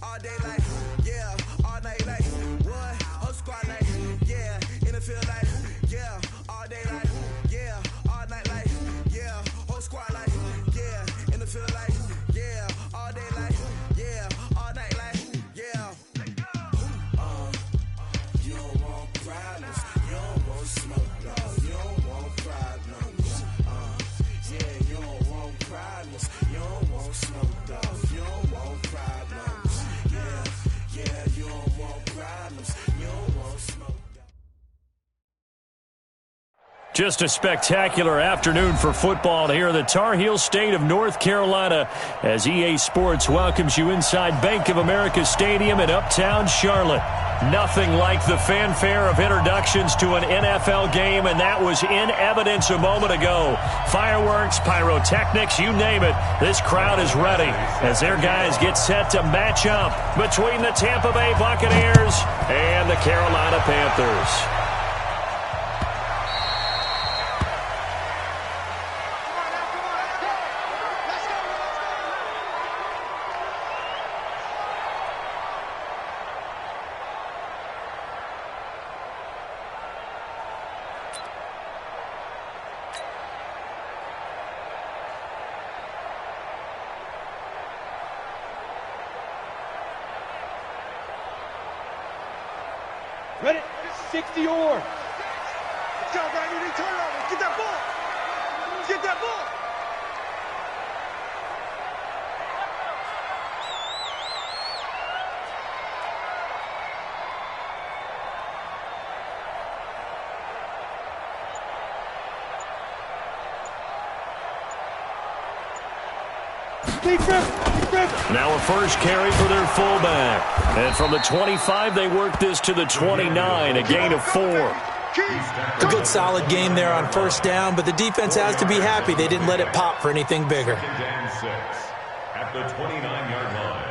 All day like, yeah, all night like, what? Whole squad like, yeah, in the field like, yeah, all day like, yeah, all night like, yeah, whole squad like, yeah, in the field like, yeah, all day like, yeah, all night like, yeah. You don't want problems, you don't want smoke, no, you don't want problems. Yeah, you don't want problems, you don't want smoke, dog, you don't want problems. Yeah, you don't want problems, you don't want smoke. Just a spectacular afternoon for football here in the Tar Heel state of North Carolina as EA Sports welcomes you inside Bank of America Stadium in uptown Charlotte. Nothing like the fanfare of introductions to an NFL game, and that was in evidence a moment ago. Fireworks, pyrotechnics, you name it. This crowd is ready as their guys get set to match up between the Tampa Bay Buccaneers and the Carolina Panthers. Ready? 60 yards. Let's go, baby. Turn it over. Get that ball. Get that ball. Keep gripping. Now a first carry for their fullback. And from the 25, they work this to the 29, a gain of 4. A good solid game there on first down, but the defense has to be happy they didn't let it pop for anything bigger. At the 29-yard line.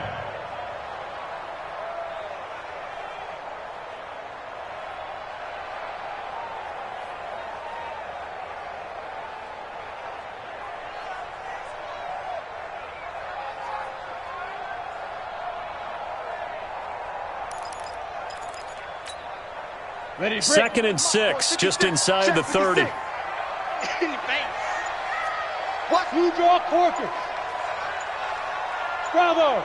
Ready, Second and 6, just inside the 30. What? You draw Corker. Bravo.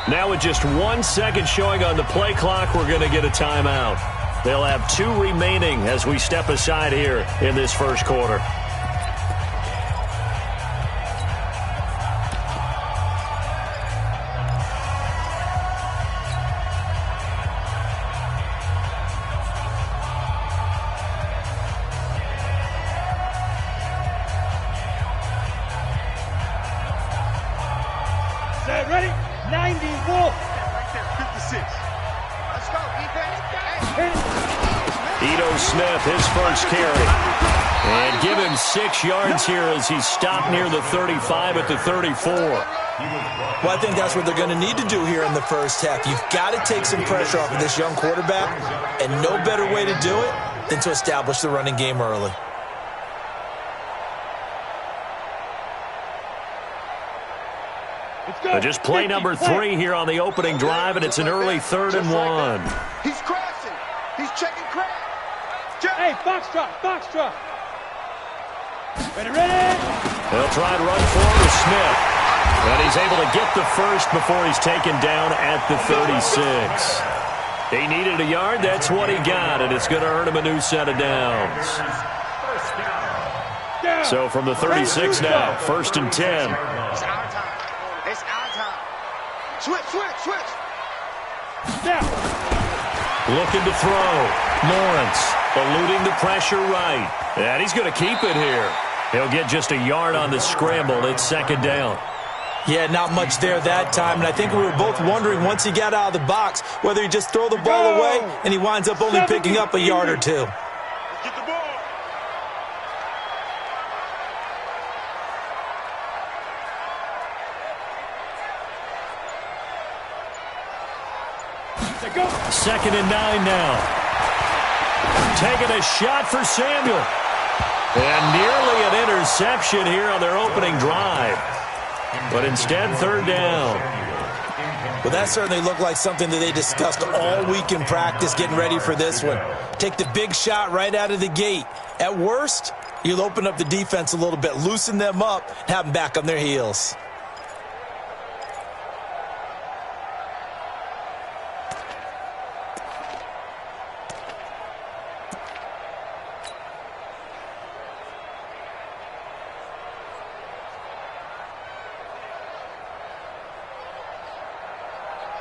Now with just 1 second showing on the play clock, we're going to get a timeout. They'll have 2 remaining as we step aside here in this first quarter. Ready? 90 Wolf. Right there, 56. Let's go, defense. Ito Smith, his first carry. And give him 6 yards here as he's stopped near the 35 at the 34. Well, I think that's what they're going to need to do here in the first half. You've got to take some pressure off of this young quarterback, and no better way to do it than to establish the running game early. Just play number 3 here on the opening drive, and it's an early 3rd and 1. He's crashing. He's checking crash. Hey, box drop. Ready. They'll try and run forward with Smith. And he's able to get the first before he's taken down at the 36. He needed a yard. That's what he got, and it's going to earn him a new set of downs. So from the 36 now, 1st and 10. Switch. Now. Looking to throw. Lawrence eluding the pressure right. And he's going to keep it here. He'll get just a yard on the scramble. It's 2nd down. Yeah, not much there that time, and I think we were both wondering once he got out of the box whether he just throw the ball away and he winds up only picking up a yard or 2. Get the ball. Go. 2nd and 9 now. Taking a shot for Samuel. And nearly an interception here on their opening drive. But instead, 3rd down. Well, that certainly looked like something that they discussed all week in practice getting ready for this one. Take the big shot right out of the gate. At worst, you'll open up the defense a little bit, loosen them up, and have them back on their heels.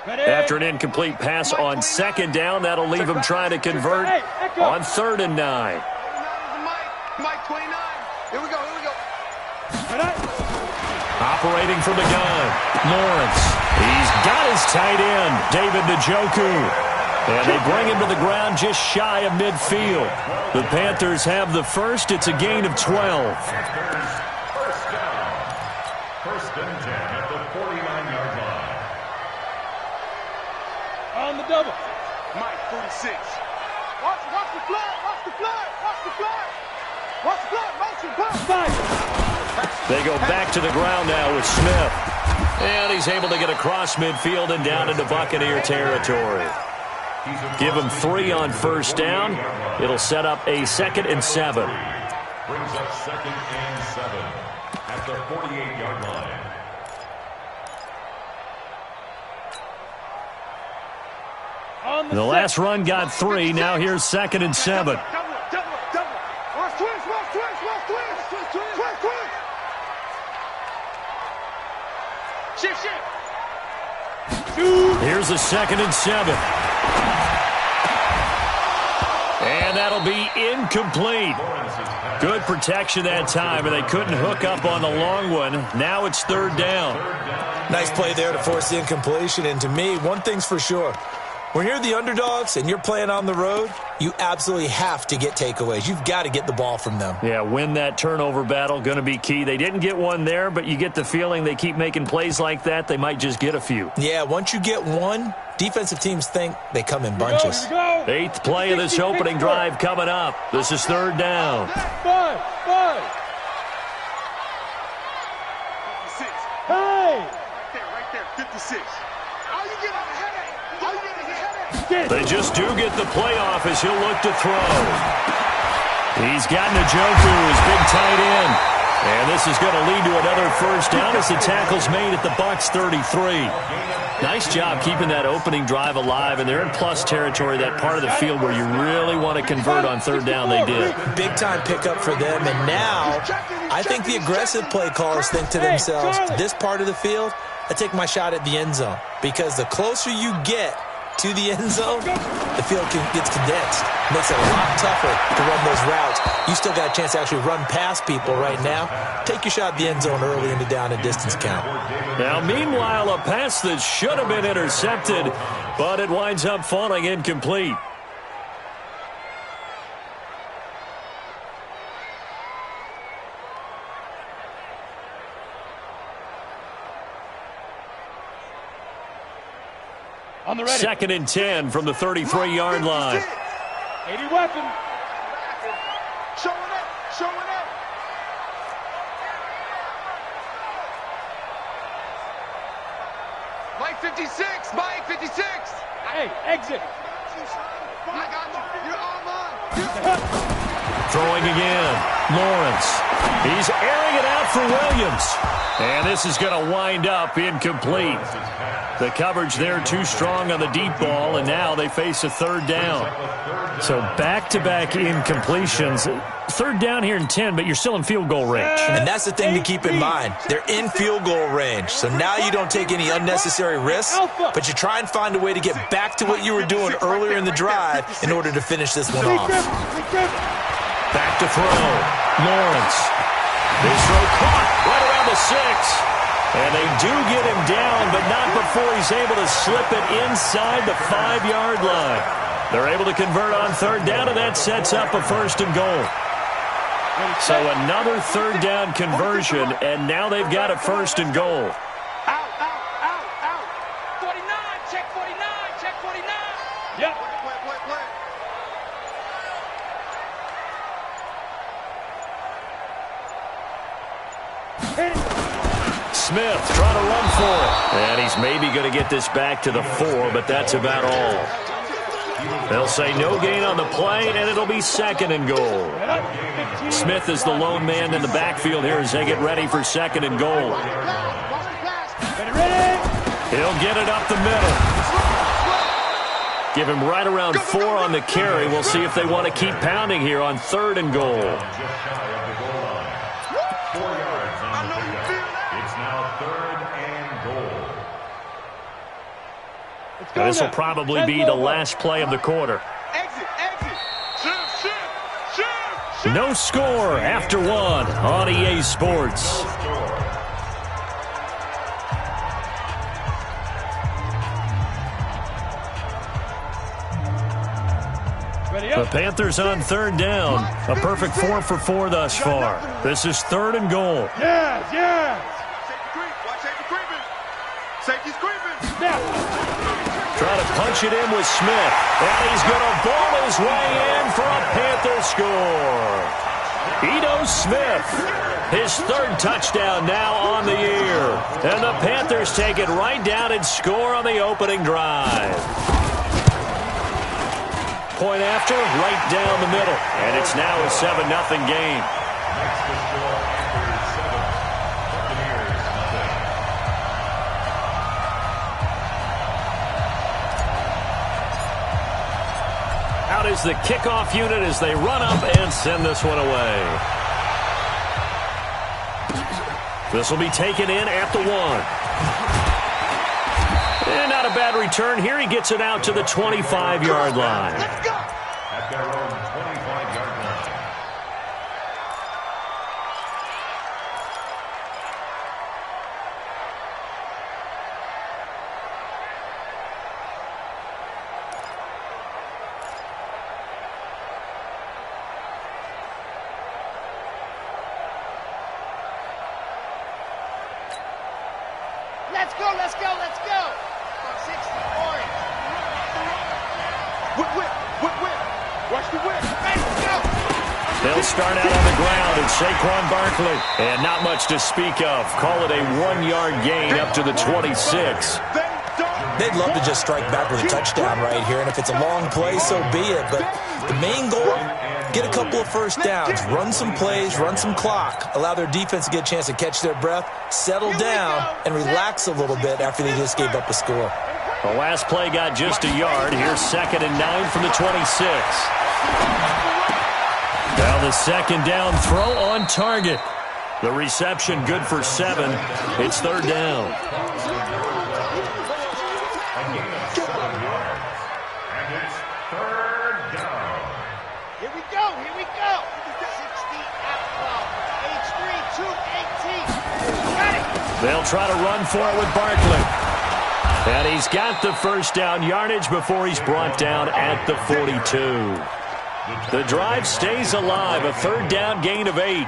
After an incomplete pass on second down, that'll leave them trying to convert on 3rd and 9. Mike 29. Here we go. Operating from the gun, Lawrence. He's got his tight end, David Njoku. And they bring him to the ground just shy of midfield. The Panthers have the first. It's a gain of 12. First and 10 at the 49-yard line. On the double. Mike 46. Watch the flag. Motion. They go back to the ground now with Smith. And he's able to get across midfield and down into Buccaneer territory. Give him 3 on first down. It'll set up a 2nd and 7. Brings up 2nd and 7 at the 48-yard line. The last run got 3. Now here's 2nd and 7. Double. Watch twist. Shift. Here's a 2nd and 7. And that'll be incomplete. Good protection that time, and they couldn't hook up on the long one. Now it's 3rd down. Nice play there to force the incompletion. And to me, one thing's for sure. When you're the underdogs and you're playing on the road, you absolutely have to get takeaways. You've got to get the ball from them. Yeah, win that turnover battle, going to be key. They didn't get one there, but you get the feeling they keep making plays like that, they might just get a few. Yeah, once you get one, defensive teams think they come in bunches. 8th play of this opening drive coming up. This is 3rd down. 5. Hey! Right there, 56. How you get a headache? They just do get the playoff as he'll look to throw. He's got Njoku, his big tight end. And this is going to lead to another first down as the tackle's made at the Bucs 33. Nice job keeping that opening drive alive, and they're in plus territory, that part of the field where you really want to convert on 3rd down. They did. Big-time pickup for them, and now I think the aggressive play callers think to themselves, this part of the field, I take my shot at the end zone, because the closer you get to the end zone, the field gets condensed. Makes it a lot tougher to run those routes. You still got a chance to actually run past people right now. Take your shot at the end zone early in the down and distance count. Now, meanwhile, a pass that should have been intercepted, but it winds up falling incomplete. On the ready. 2nd and 10 from the 33-yard line. 80 weapon. Showing it. Mike 56. Hey, exit. I got you. You're all mine. Throwing again. Lawrence. He's airing it out for Williams. And this is going to wind up incomplete. The coverage there too strong on the deep ball, and now they face a 3rd down. So back-to-back incompletions. 3rd down here in 10, but you're still in field goal range. And that's the thing to keep in mind. They're in field goal range. So now you don't take any unnecessary risks, but you try and find a way to get back to what you were doing earlier in the drive in order to finish this one off. Back to throw. Lawrence. His throw caught right around the 6. And they do get him down, but not before he's able to slip it inside the 5-yard line. They're able to convert on 3rd down, and that sets up a 1st and goal. So another 3rd down conversion, and now they've got a 1st and goal. Out. 49, check 49. Yep. Smith trying to run for it. And he's maybe going to get this back to the 4, but that's about all. They'll say no gain on the play, and it'll be 2nd and goal. Smith is the lone man in the backfield here as they get ready for 2nd and goal. He'll get it up the middle. Give him right around 4 on the carry. We'll see if they want to keep pounding here on 3rd and goal. Just shy of the goal line. 4 yards on the pickup. It's now 3rd and goal. This will probably be the last play of the quarter. Exit. Shift. No score after 1 on EA Sports. The Panthers on 3rd down. A perfect 4 for 4 thus far. This is 3rd and goal. Yes. Safety's creeping. Snap. Trying to punch it in with Smith. And he's going to ball his way in for a Panther score. Ito Smith, his 3rd touchdown now on the year. And the Panthers take it right down and score on the opening drive. Point after, right down the middle. And it's now a 7-0 game. Next to score Panthers 7, Buccaneers nothing. Out is the kickoff unit as they run up and send this one away. This will be taken in at the 1. And not a bad return here. He gets it out to the 25-yard line. At their own 25-yard line. Let's go. 60, orange. Whip. Watch the whip. Let's go. They'll start out on the ground, and Saquon Barkley. And not much to speak of. Call it a 1-yard gain up to the 26. They'd love to just strike back with a touchdown right here, and if it's a long play, so be it. But the main goal, get a couple of first downs, run some plays, run some clock, allow their defense to get a chance to catch their breath, settle down, and relax a little bit after they just gave up a score. The last play got just a yard. Here's 2nd and 9 from the 26. Now the 2nd down throw on target. The reception good for 7. It's 3rd down. A gain of 7 yards. And it's 3rd down. Here we go. 60 out. H3, 218. Got it. They'll try to run for it with Barkley. And he's got the first down yardage before he's brought down at the 42. The drive stays alive, a 3rd down gain of 8.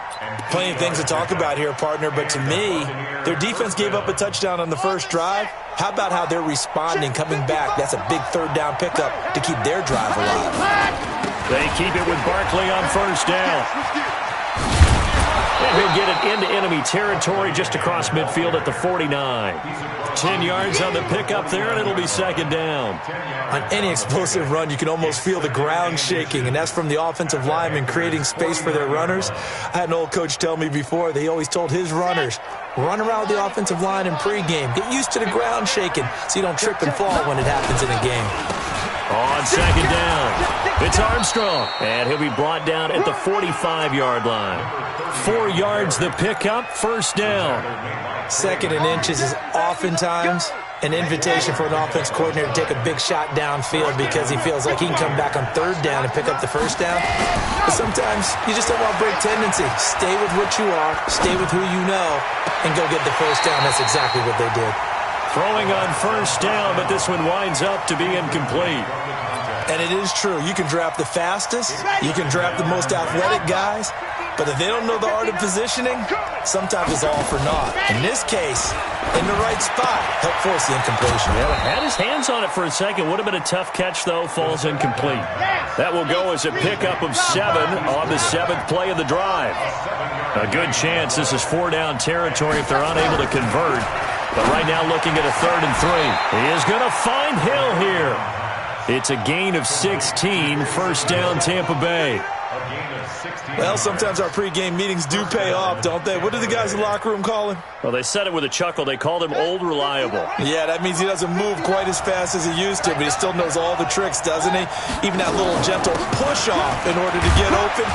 Plenty of things to talk about here, partner, but to me, their defense gave up a touchdown on the first drive. How about how they're responding, coming back? That's a big 3rd down pickup to keep their drive alive. They keep it with Barkley on first down. And he'll get it into enemy territory just across midfield at the 49. 10 yards on the pickup there, and it'll be 2nd down. On any explosive run, you can almost feel the ground shaking, and that's from the offensive linemen creating space for their runners. I had an old coach tell me before, he always told his runners, run around the offensive line in pregame. Get used to the ground shaking so you don't trip and fall when it happens in a game. On 2nd down, it's Armstrong, and he'll be brought down at the 45-yard line. 4 yards the pickup, 1st down. 2nd and inches is oftentimes an invitation for an offense coordinator to take a big shot downfield because he feels like he can come back on 3rd down and pick up the 1st down. But sometimes you just don't want to break tendency. Stay with what you are, stay with who you know, and go get the 1st down. That's exactly what they did. Throwing on 1st down, but this one winds up to be incomplete. And it is true. You can draft the fastest. You can draft the most athletic guys. But if they don't know the art of positioning, sometimes it's all for naught. In this case, in the right spot, help force the incompletion. Yeah, had his hands on it for a second. Would have been a tough catch, though. Falls incomplete. That will go as a pickup of 7 on the 7th play of the drive. A good chance this is 4-down territory if they're unable to convert. But right now looking at a 3rd and 3. He is going to find Hill here. It's a gain of 16, first down Tampa Bay. Well, sometimes our pregame meetings do pay off, don't they? What do the guys in the locker room call him? Well, they said it with a chuckle. They called him Old Reliable. Yeah, that means he doesn't move quite as fast as he used to, but he still knows all the tricks, doesn't he? Even that little gentle push-off in order to get open,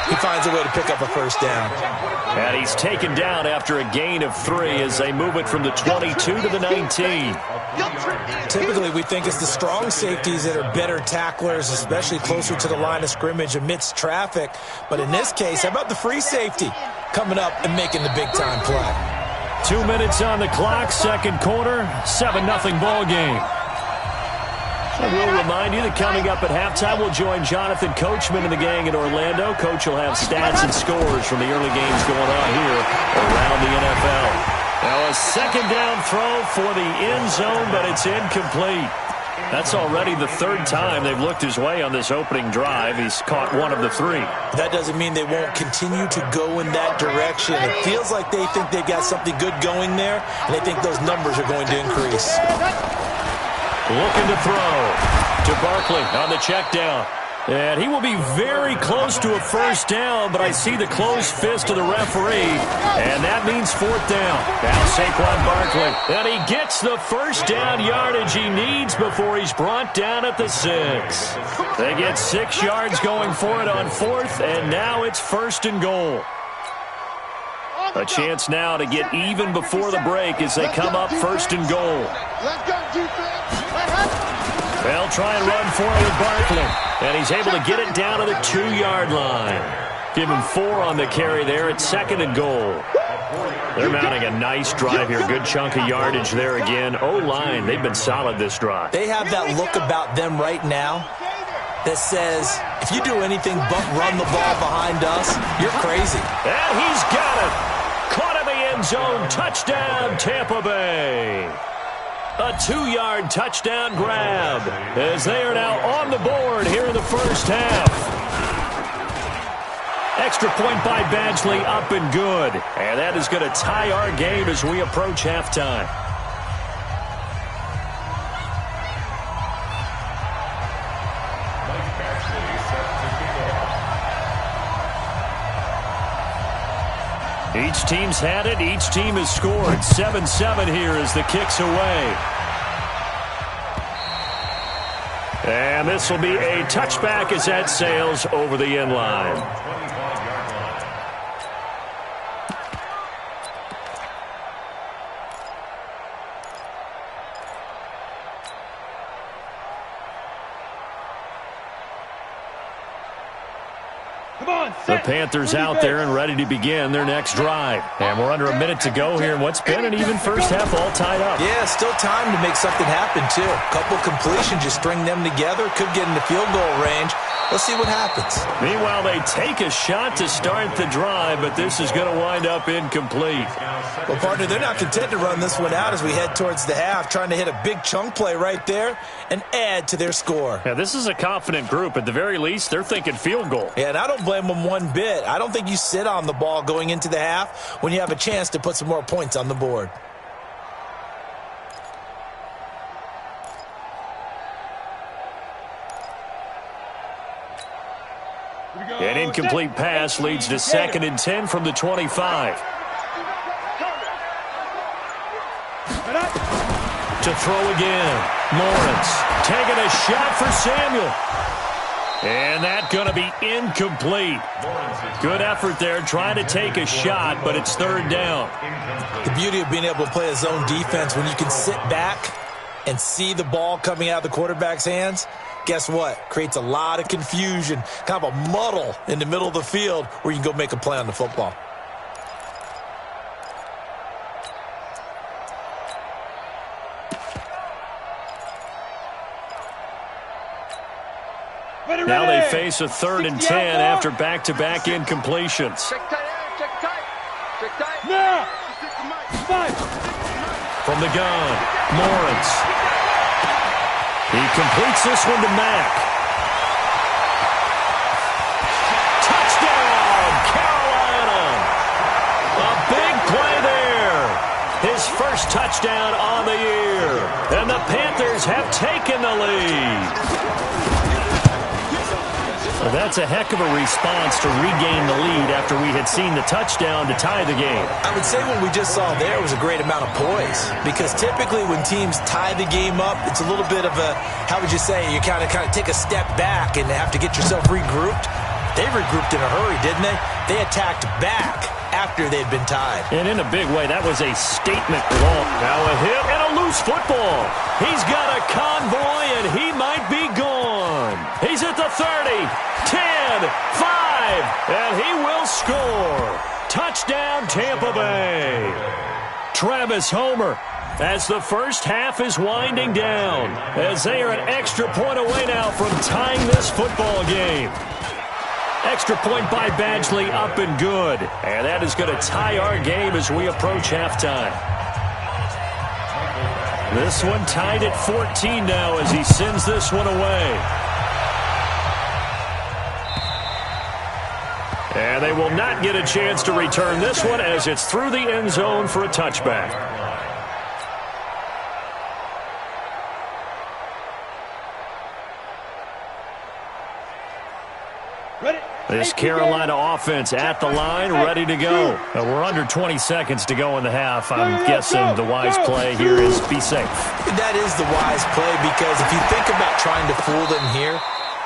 he finds a way to pick up a first down. And he's taken down after a gain of 3 as they move it from the 22 to the 19. Typically, we think it's the strong safeties that are better tacklers, especially closer to the line of scrimmage amidst traffic. But in this case, how about the free safety coming up and making the big-time play? 2 minutes on the clock, second quarter, 7-0 ball game. I will remind you that coming up at halftime, we'll join Jonathan Coachman and the gang in Orlando. Coach will have stats and scores from the early games going on here around the NFL. Now a second down throw for the end zone, but it's incomplete. That's already the 3rd time they've looked his way on this opening drive. He's caught 1 of the 3. That doesn't mean they won't continue to go in that direction. It feels like they think they've got something good going there, and they think those numbers are going to increase. Looking to throw to Barkley on the check down. And he will be very close to a first down, but I see the closed fist of the referee, and that means 4th down. Now Saquon Barkley, and he gets the first down yardage he needs before he's brought down at the 6. They get 6 yards going for it on 4th, and now it's 1st and goal. A chance now to get even before the break as they come up 1st and goal. They'll try and run for it with Barkley, and he's able to get it down to the 2-yard line. Give him 4 on the carry there at 2nd and goal. They're mounting a nice drive here. Good chunk of yardage there again. O-line, they've been solid this drive. They have that look about them right now that says, if you do anything but run the ball behind us, you're crazy. And he's got it. Caught in the end zone. Touchdown, Tampa Bay. A 2-yard touchdown grab as they are now on the board here in the first half. Extra point by Badgley, up and good. And that is going to tie our game as we approach halftime. Each team's had it. Each team has scored. 7-7 here as the kick's away. And this will be a touchback as that sails over the end line. The Panthers out there and ready to begin their next drive. And we're under a minute to go here in what's been an even first half, all tied up. Yeah, still time to make something happen, too. A couple completions, just string them together. Could get into field goal range. Let's see what happens. Meanwhile, they take a shot to start the drive, but this is going to wind up incomplete. Well, partner, they're not content to run this one out as we head towards the half, trying to hit a big chunk play right there and add to their score. Yeah, this is a confident group. At the very least, they're thinking field goal. Yeah, and I don't blame them one bit. I don't think you sit on the ball going into the half when you have a chance to put some more points on the board. An incomplete pass leads to 2nd and 10 from the 25. To throw again. Lawrence taking a shot for Samuel. And that's going to be incomplete. Good effort there trying to take a shot, but it's 3rd down. The beauty of being able to play a zone defense when you can sit back and see the ball coming out of the quarterback's hands, guess what? Creates a lot of confusion, kind of a muddle in the middle of the field where you can go make a play on the football. Now they face a 3rd and 10 after back-to-back incompletions. Check tight, check tight. Check tight. Now. From the gun, Lawrence. He completes this one to Mack. Touchdown, Carolina. A big play there. His first touchdown on the year. And the Panthers have taken the lead. Well, that's a heck of a response to regain the lead after we had seen the touchdown to tie the game. I would say what we just saw there was a great amount of poise, because typically when teams tie the game up, it's a little bit of a, how would you say, you kind of take a step back and have to get yourself regrouped. They regrouped in a hurry, didn't they? They attacked back after they'd been tied. And in a big way, that was a statement ball. Now a hit and a loose football. He's got a convoy, and he might be gone. He's at the 30, 10, 5, and he will score. Touchdown, Tampa Bay. Travis Homer, as the first half is winding down, as they are an extra point away now from tying this football game. Extra point by Badgley, up and good. And that is going to tie our game as we approach halftime. This one tied at 14 now as he sends this one away. And they will not get a chance to return this one as it's through the end zone for a touchback. This Carolina offense at the line, ready to go. We're under 20 seconds to go in the half. I'm guessing the wise play here is be safe. That is the wise play, because if you think about trying to fool them here,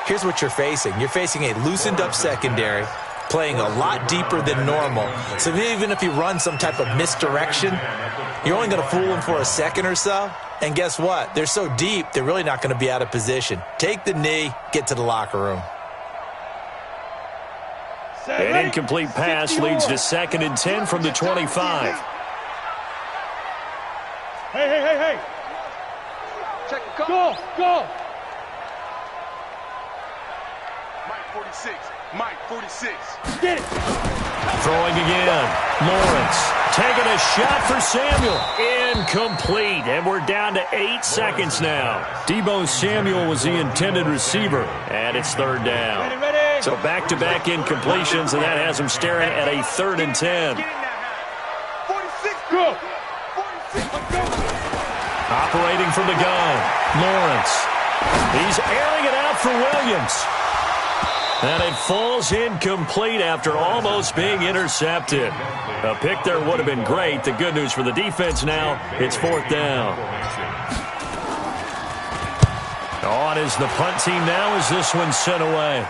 here's what you're facing. You're facing a loosened up secondary, playing a lot deeper than normal. So even if you run some type of misdirection, you're only going to fool them for a second or so. And guess what? They're so deep, they're really not going to be out of position. Take the knee, get to the locker room. An incomplete pass leads to 2nd and 10 from the 25. Hey. Check, go. Mike 46. Get it. Throwing again. Lawrence taking a shot for Samuel. Incomplete. And we're down to 8 seconds now. Deebo Samuel was the intended receiver. And it's 3rd down. Ready. So back-to-back incompletions, and that has him staring at a 3rd and 10. 46. Go. 46. Go. Operating from the gun. Lawrence. He's airing it out for Williams. And it falls incomplete after almost being intercepted. A pick there would have been great. The good news for the defense now, it's 4th down. On is the punt team now as this one's sent away.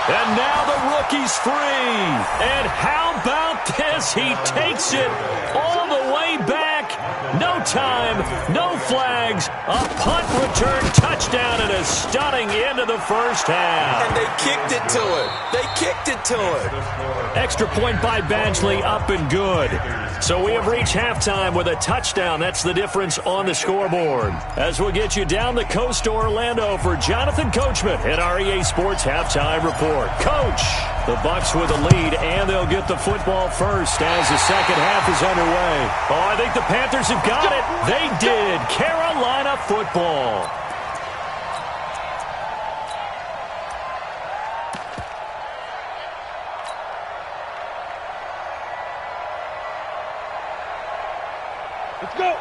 And now the rookie's free. And how about this? He takes it all the way back. No time, no flags. A punt return touchdown and a stunning end of the first half. And they kicked it to him. They kicked it to him. Extra point by Badgley, up and good. So we have reached halftime with a touchdown. That's the difference on the scoreboard. As we'll get you down the coast to Orlando for Jonathan Coachman at our EA Sports Halftime Report. Coach, the Bucs with a lead, and they'll get the football first as the second half is underway. Oh, I think the Panthers have got it. They did. Carolina football.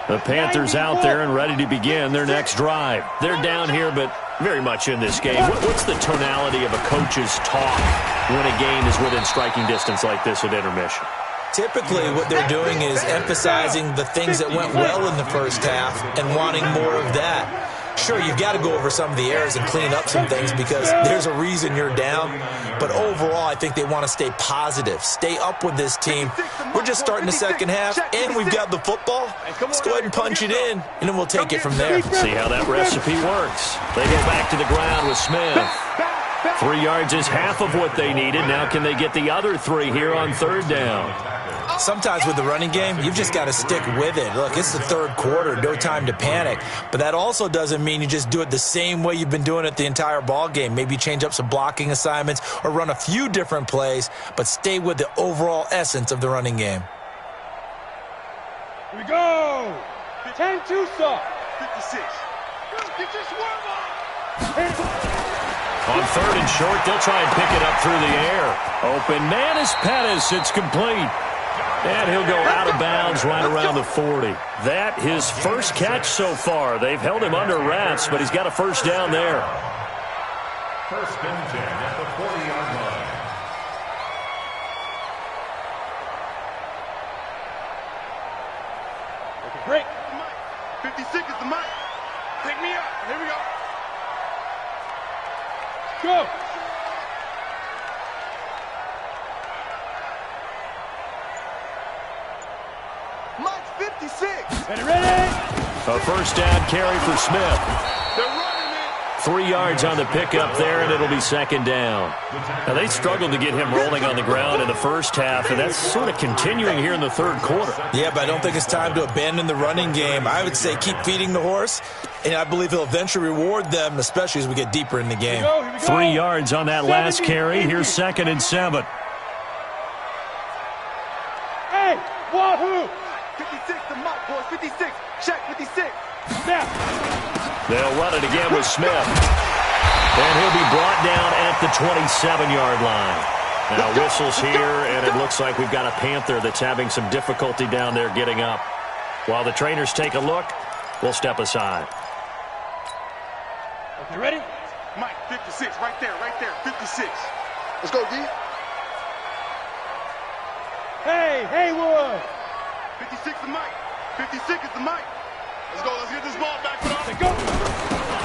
The Panthers out there and ready to begin their next drive. They're down here, but very much in this game. What's the tonality of a coach's talk when a game is within striking distance like this at intermission? Typically, what they're doing is emphasizing the things that went well in the first half and wanting more of that. Sure, you've got to go over some of the errors and clean up some things because there's a reason you're down. But overall, I think they want to stay positive, stay up with this team. We're just starting the second half, and we've got the football. Let's go ahead and punch it in, and then we'll take it from there. See how that recipe works. They go back to the ground with Smith. 3 yards is half of what they needed. Now can they get the other 3 here on third down? Sometimes with the running game, you've just got to stick with it. Look, it's the third quarter, no time to panic. But that also doesn't mean you just do it the same way you've been doing it the entire ball game. Maybe change up some blocking assignments or run a few different plays, but stay with the overall essence of the running game. Here we go. 10-2 soft. 56. Get your swerve on. On third and short, they'll try and pick it up through the air. Open man is Pettis. It's complete. And he'll go out of bounds right around the 40. That his first catch so far. They've held him under wraps, but he's got a first down there. First and 10 at the 40-yard line. Okay, break. 56 is the mic. Pick me up. Here we go. Go. Mike 56. Ready? A first down carry for Smith. They're running it. 3 yards on the pickup there, and it'll be second down. Now, they struggled to get him rolling on the ground in the first half, and that's sort of continuing here in the third quarter. Yeah, but I don't think it's time to abandon the running game. I would say keep feeding the horse, and I believe he'll eventually reward them, especially as we get deeper in the game. Here we go. 3 yards on that last carry. Here's second and 7. Hey, wahoo! 56 to Mike, boys. 56. Check 56. Snap. They'll run it again with Smith. And he'll be brought down at the 27-yard line. Now whistles here, and it looks like we've got a Panther that's having some difficulty down there getting up. While the trainers take a look, we'll step aside. Okay, ready? Mike, 56, right there, 56. Let's go, D. Hey, Haywood. 56 to Mike. 56 is the Mike. Let's get this ball back. Let's go.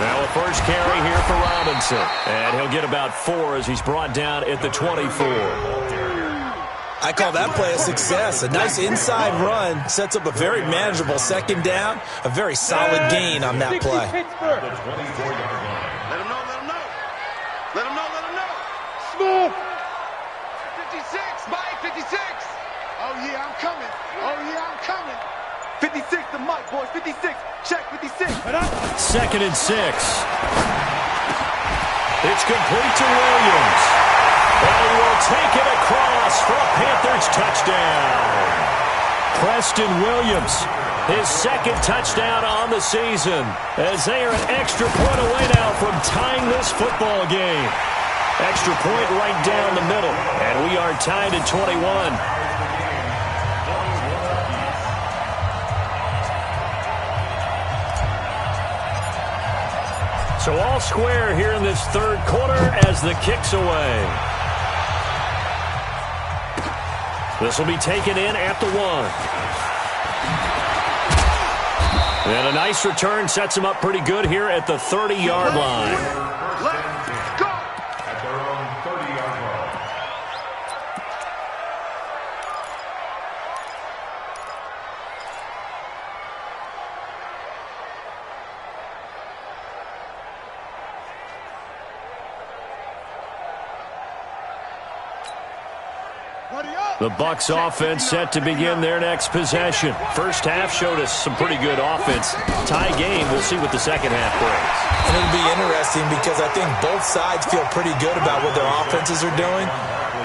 Now a first carry here for Robinson. And he'll get about 4 as he's brought down at the 24. I call that play a success. A nice inside run sets up a very manageable second down, a very solid gain on that play. Let him know. Let him know. Smooth. 56, Mike, 56. Oh, yeah, I'm coming. 56 to Mike, boys. 56. Check 56. Second and 6. It's complete to Williams. And he will take it across for a Panthers touchdown. Preston Williams, his second touchdown on the season, as they are an extra point away now from tying this football game. Extra point right down the middle, and we are tied at 21. So all square here in this third quarter as the kick's away. This will be taken in at the 1. And a nice return sets him up pretty good here at the 30-yard line. Let's go. At their own 30-yard line. The Bucs offense set to begin their next possession. First half showed us some pretty good offense. Tie game, we'll see what the second half brings. And it'll be interesting because I think both sides feel pretty good about what their offenses are doing.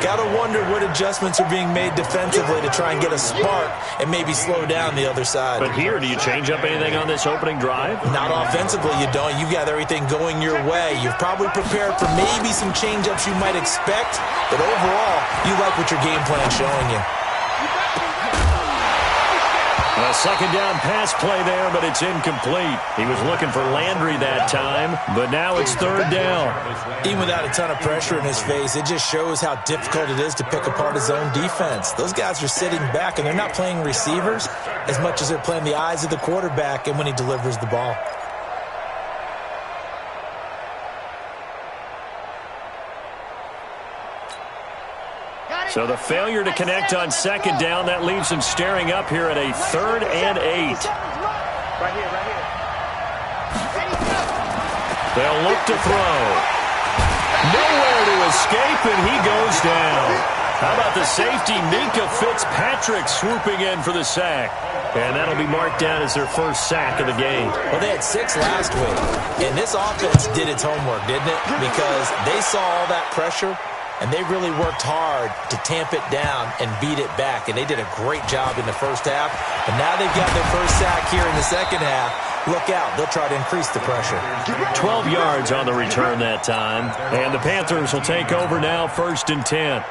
Got to wonder what adjustments are being made defensively to try and get a spark and maybe slow down the other side. But here, do you change up anything on this opening drive? Not offensively, you don't. You've got everything going your way. You've probably prepared for maybe some change-ups you might expect, but overall, you like what your game plan's showing you. A second down pass play there, but it's incomplete. He was looking for Landry that time, but now it's third down. Even without a ton of pressure in his face, it just shows how difficult it is to pick apart his own defense. Those guys are sitting back, and they're not playing receivers as much as they're playing the eyes of the quarterback and when he delivers the ball. So the failure to connect on second down, that leaves him staring up here at a 3rd and 8. Right here. They'll look to throw. Nowhere to escape, and he goes down. How about the safety, Minka Fitzpatrick, swooping in for the sack. And that'll be marked down as their first sack of the game. Well, they had 6 last week, and this offense did its homework, didn't it? Because they saw all that pressure, and they really worked hard to tamp it down and beat it back. And they did a great job in the first half. And now they've got their first sack here in the second half. Look out. They'll try to increase the pressure. 12 yards on the return that time. And the Panthers will take over now, 1st and 10.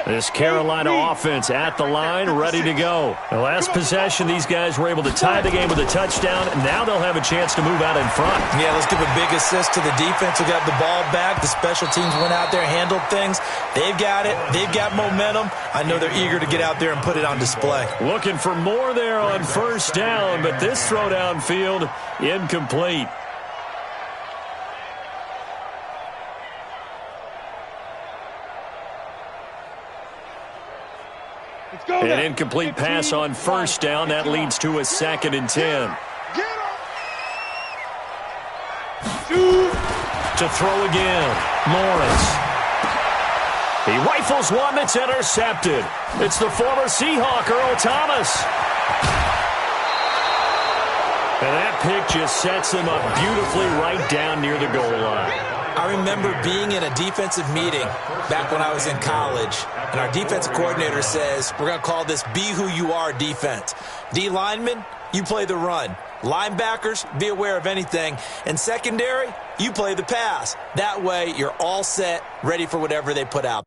This Carolina offense at the line, ready to go. The last possession, these guys were able to tie the game with a touchdown, and now they'll have a chance to move out in front. Yeah, let's give a big assist to the defense who got the ball back. The special teams went out there, handled things. They've got it. They've got momentum. I know they're eager to get out there and put it on display. Looking for more there on 1st down, but this throw downfield, incomplete. An incomplete pass on 1st down. That leads to a 2nd and 10. To throw again, Lawrence. He rifles one that's intercepted. It's the former Seahawk, Earl Thomas. And that pick just sets him up beautifully right down near the goal line. I remember being in a defensive meeting back when I was in college, and our defensive coordinator says, we're going to call this Be Who You Are defense. D linemen, you play the run. Linebackers, be aware of anything. And secondary, you play the pass. That way, you're all set, ready for whatever they put out.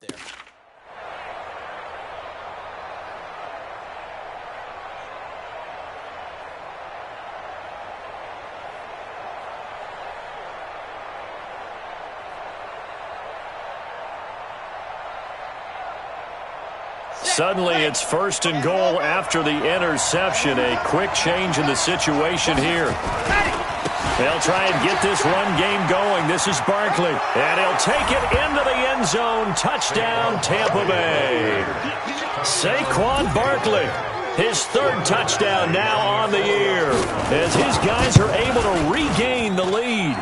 There. Suddenly, it's 1st and goal after the interception. A quick change in the situation here. They'll try and get this run game going. This is Barkley. And he'll take it into the end zone. Touchdown, Tampa Bay. Saquon Barkley. His third touchdown now on the year as his guys are able to regain the lead.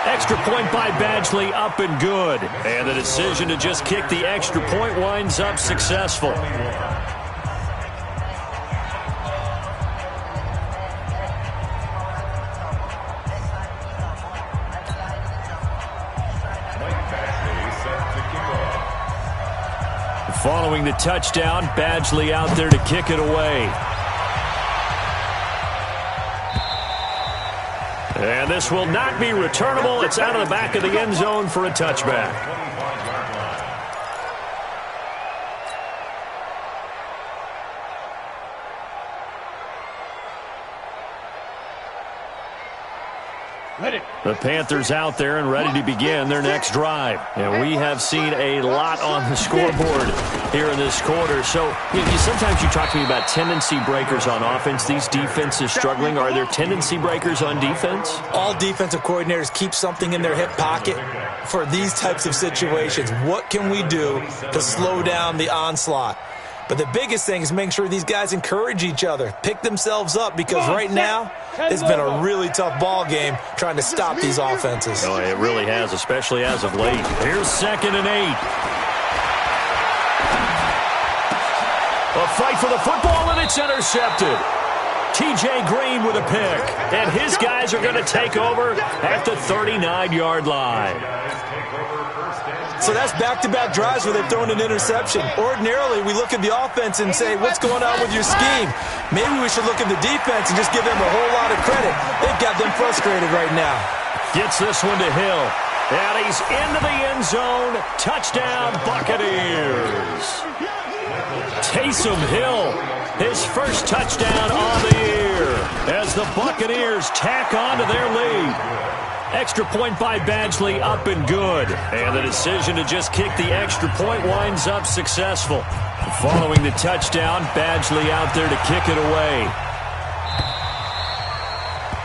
Extra point by Badgley, up and good. And the decision to just kick the extra point winds up successful. Following the touchdown, Badgley out there to kick it away. And this will not be returnable. It's out of the back of the end zone for a touchback. The Panthers out there and ready to begin their next drive. And we have seen a lot on the scoreboard here in this quarter. So sometimes you talk to me about tendency breakers on offense. These defenses struggling. Are there tendency breakers on defense? All defensive coordinators keep something in their hip pocket for these types of situations. What can we do to slow down the onslaught? But the biggest thing is making sure these guys encourage each other, pick themselves up, because right now it's been a really tough ball game trying to stop these offenses. Oh, it really has, especially as of late. Here's 2nd and 8. A fight for the football, and it's intercepted. T.J. Green with a pick, and his guys are going to take over at the 39-yard line. So that's back-to-back drives where they've thrown an interception. Ordinarily, we look at the offense and say, what's going on with your scheme? Maybe we should look at the defense and just give them a whole lot of credit. They've got them frustrated right now. Gets this one to Hill. And he's into the end zone. Touchdown, Buccaneers. Taysom Hill, his first touchdown on the year as the Buccaneers tack on to their lead. Extra point by Badgley, up and good. And the decision to just kick the extra point winds up successful. Following the touchdown, Badgley out there to kick it away.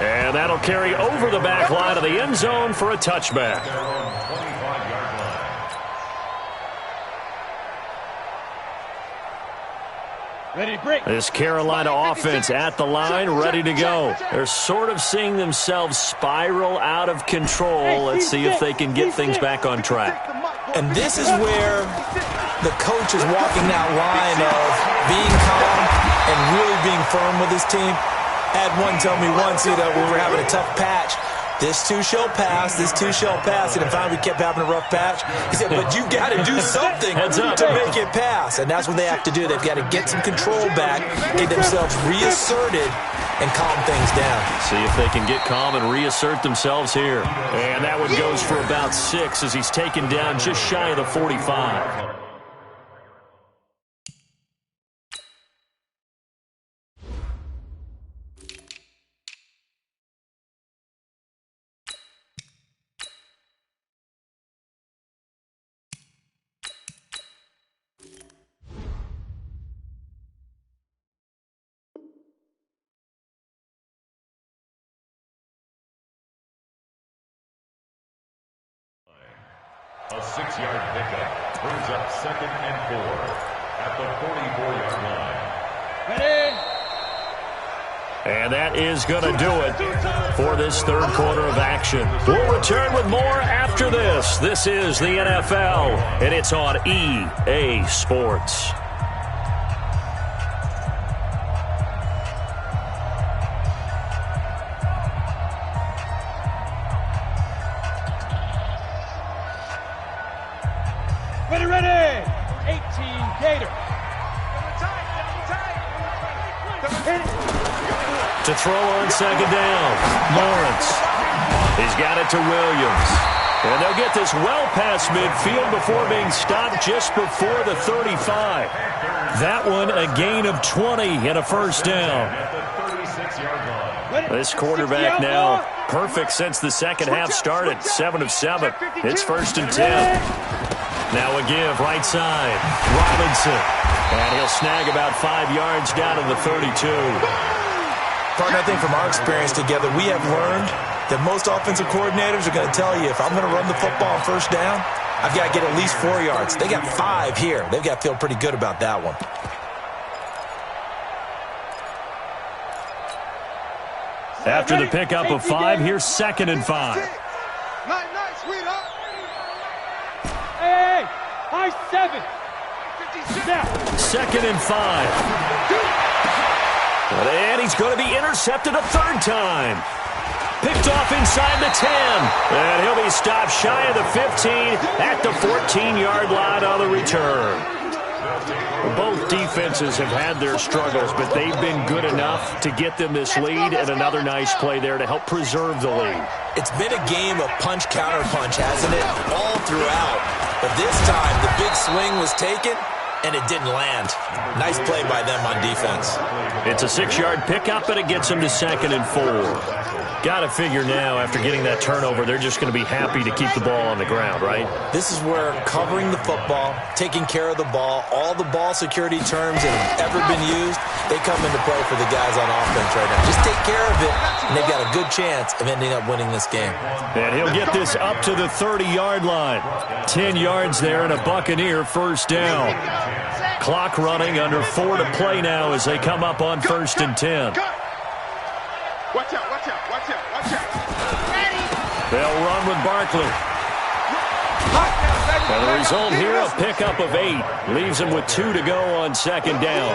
And that'll carry over the back line of the end zone for a touchback. This Carolina offense at the line, ready to go. They're sort of seeing themselves spiral out of control. Let's see if they can get things back on track. And this is where the coach is walking that line of being calm and really being firm with his team. I had one tell me once, we were having a tough patch. This too shall pass, this too shall pass. And finally we kept having a rough patch. He said, but you got to do something to make it pass. And that's what they have to do. They've got to get some control back, get themselves reasserted, and calm things down. See if they can get calm and reassert themselves here. And that one goes for about 6 as he's taken down just shy of the 45. A 6-yard pickup brings up 2nd and 4 at the 44-yard line. Ready? And that is going to do it for this third quarter of action. We'll return with more after this. This is the NFL, and it's on EA Sports. Ready! 18 Gator. To throw on 2nd down, Lawrence. He's got it to Williams. And they'll get this well past midfield before being stopped just before the 35. That one a gain of 20 and a first down. This quarterback now perfect since the second half started. 7 of 7. It's 1st and 10. Now a give, right side, Robinson. And he'll snag about 5 yards down to the 32. Partner, I think from our experience together, we have learned that most offensive coordinators are going to tell you, if I'm going to run the football on first down, I've got to get at least 4 yards. They got 5 here. They've got to feel pretty good about that one. After the pickup of 5, here's 2nd and 5. Night, sweetheart. Hey, high 7. Now. 2nd and 5. And he's going to be intercepted a 3rd time. Picked off inside the 10. And he'll be stopped shy of the 15 at the 14-yard line on the return. Both defenses have had their struggles, but they've been good enough to get them this lead, and another nice play there to help preserve the lead. It's been a game of punch-counter-punch, hasn't it? All throughout. But this time, the big swing was taken, and it didn't land. Nice play by them on defense. It's a 6-yard pickup, and it gets them to 2nd and 4. Got to figure now, after getting that turnover, they're just going to be happy to keep the ball on the ground, right? This is where covering the football, taking care of the ball, all the ball security terms that have ever been used, they come into play for the guys on offense right now. Just take care of it, and they've got a good chance of ending up winning this game. And he'll get this up to the 30-yard line. 10 yards there and a Buccaneer first down. Clock running, under 4 to play now as they come up on 1st and 10. Watch out. They'll run with Barkley. And the result here, a pickup of 8. Leaves them with 2 to go on 2nd down.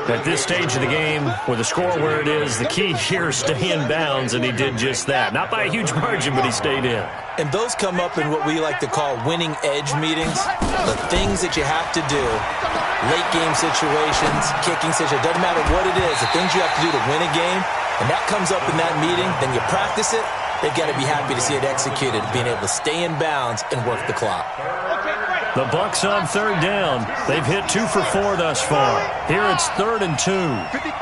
At this stage of the game, with the score where it is, the key here is stay in bounds, and he did just that. Not by a huge margin, but he stayed in. And those come up in what we like to call winning edge meetings. The things that you have to do, late game situations, kicking situations, doesn't matter what it is, the things you have to do to win a game, and that comes up in that meeting, then you practice it. They've got to be happy to see it executed, being able to stay in bounds and work the clock. The Bucs on 3rd down. They've hit 2 for 4 thus far. Here it's 3rd and 2. 55,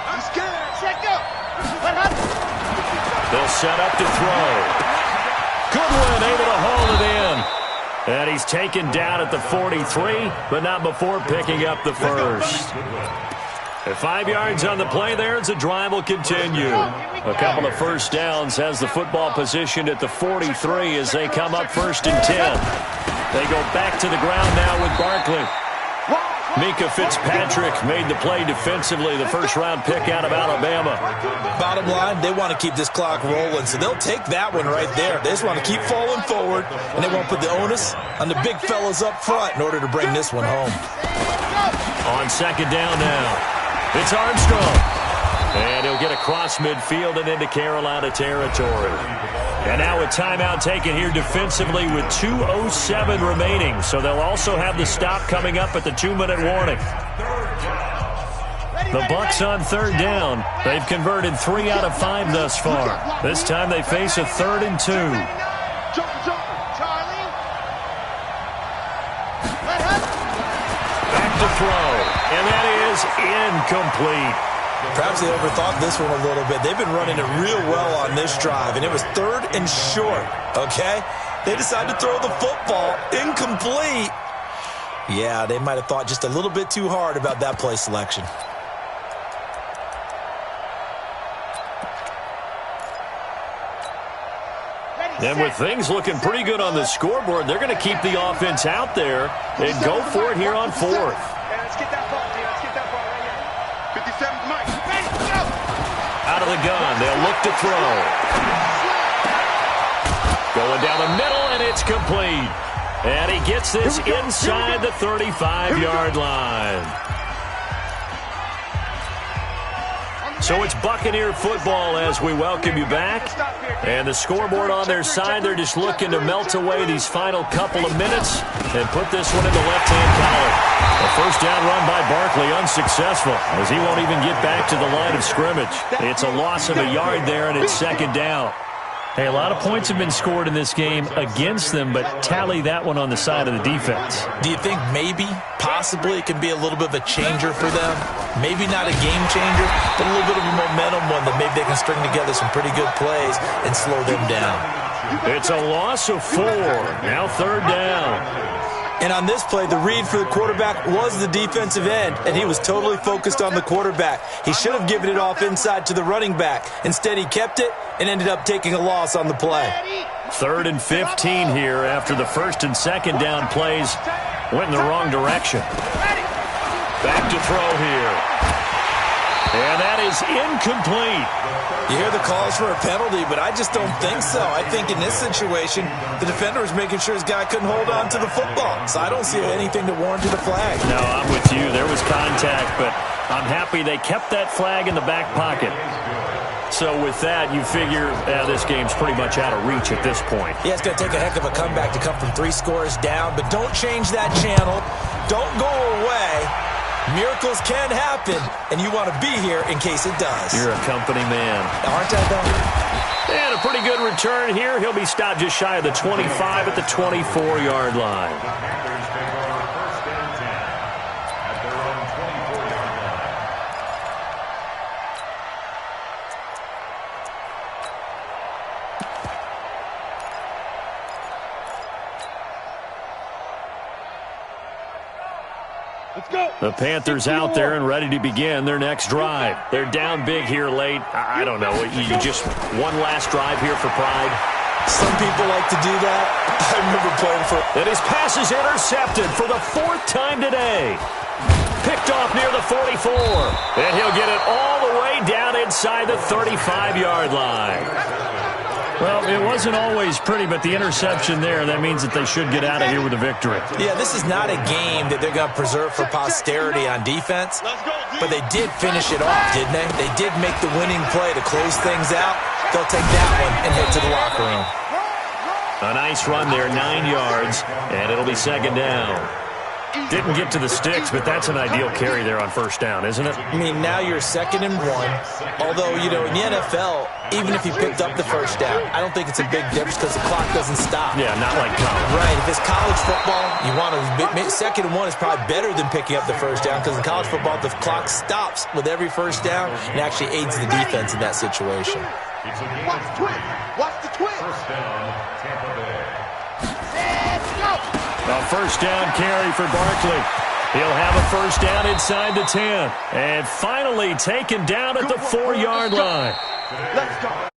I'm scared. Check up. They'll set up to throw. Goodwin able to haul it in. And he's taken down at the 43, but not before picking up the first. At 5 yards on the play there, as the drive will continue. A couple of first downs has the football positioned at the 43 as they come up 1st and 10. They go back to the ground now with Barkley. Mika Fitzpatrick made the play defensively, the first-round pick out of Alabama. Bottom line, they want to keep this clock rolling, so they'll take that one right there. They just want to keep falling forward, and they won't put the onus on the big fellas up front in order to bring this one home. On 2nd down now. It's Armstrong. And he'll get across midfield and into Carolina territory. And now a timeout taken here defensively with 2:07 remaining. So they'll also have the stop coming up at the 2-minute warning. The Bucs on 3rd down. They've converted 3 out of 5 thus far. This time they face a 3rd and 2. Back to throw. And that is incomplete. Perhaps they overthought this one a little bit. They've been running it real well on this drive, and it was 3rd and short, okay? They decided to throw the football incomplete. Yeah, they might have thought just a little bit too hard about that play selection. And with things looking pretty good on the scoreboard, they're going to keep the offense out there and go for it here on 4th. Let's get that ball, T. Let's get that ball right here. 57's Mike. Ready, go! Out of the gun, they'll look to throw. Going down the middle, and it's complete. And he gets this inside the 35-yard line. So it's Buccaneer football as we welcome you back. And the scoreboard on their side, they're just looking to melt away these final couple of minutes and put this one in the left-hand column. A first down run by Barkley, unsuccessful, as he won't even get back to the line of scrimmage. It's a loss of a yard there, and it's 2nd down. Hey, a lot of points have been scored in this game against them, but tally that one on the side of the defense. Do you think maybe, possibly, it can be a little bit of a changer for them? Maybe not a game changer, but a little bit of a momentum one that maybe they can string together some pretty good plays and slow them down. It's a loss of 4. Now 3rd down. And on this play, the read for the quarterback was the defensive end, and he was totally focused on the quarterback. He should have given it off inside to the running back. Instead, he kept it and ended up taking a loss on the play. 3rd and 15 here after the 1st and 2nd down plays went in the wrong direction. Back to throw here. And that is incomplete. You hear the calls for a penalty, but I just don't think so. I think in this situation, the defender was making sure his guy couldn't hold on to the football. So I don't see anything to warrant a flag. No, I'm with you. There was contact, but I'm happy they kept that flag in the back pocket. So with that, you figure this game's pretty much out of reach at this point. Yeah, it's going to take a heck of a comeback to come from 3 scores down, but don't change that channel. Don't go away. Miracles can happen, and you want to be here in case it does. You're a company man. Aren't I, though? And a pretty good return here. He'll be stopped just shy of the 25 at the 24-yard line. Let's go. The Panthers out there and ready to begin their next drive. They're down big here late. I don't know. You just one last drive here for pride. Some people like to do that. I remember playing for... And his pass is intercepted for the 4th time today. Picked off near the 44. And he'll get it all the way down inside the 35-yard line. Well, it wasn't always pretty, but the interception there, that means that they should get out of here with a victory. Yeah, this is not a game that they're going to preserve for posterity on defense, but they did finish it off, didn't they? They did make the winning play to close things out. They'll take that one and head to the locker room. A nice run there, 9 yards, and it'll be 2nd down. Didn't get to the sticks, but that's an ideal carry there on 1st down, isn't it? I mean, now you're 2nd and 1. Although, you know, in the NFL, even if you picked up the 1st down, I don't think it's a big difference because the clock doesn't stop. Yeah, not like college. Right. If it's college football, you want to 2nd and 1 is probably better than picking up the 1st down because in college football, the clock stops with every 1st down and actually aids the defense in that situation. Watch the twist. Watch the twist. 1st down, Tampa Bay. Let's go. A 1st down carry for Barkley. He'll have a 1st down inside the 10. And finally taken down at the 4-yard line. Let's go.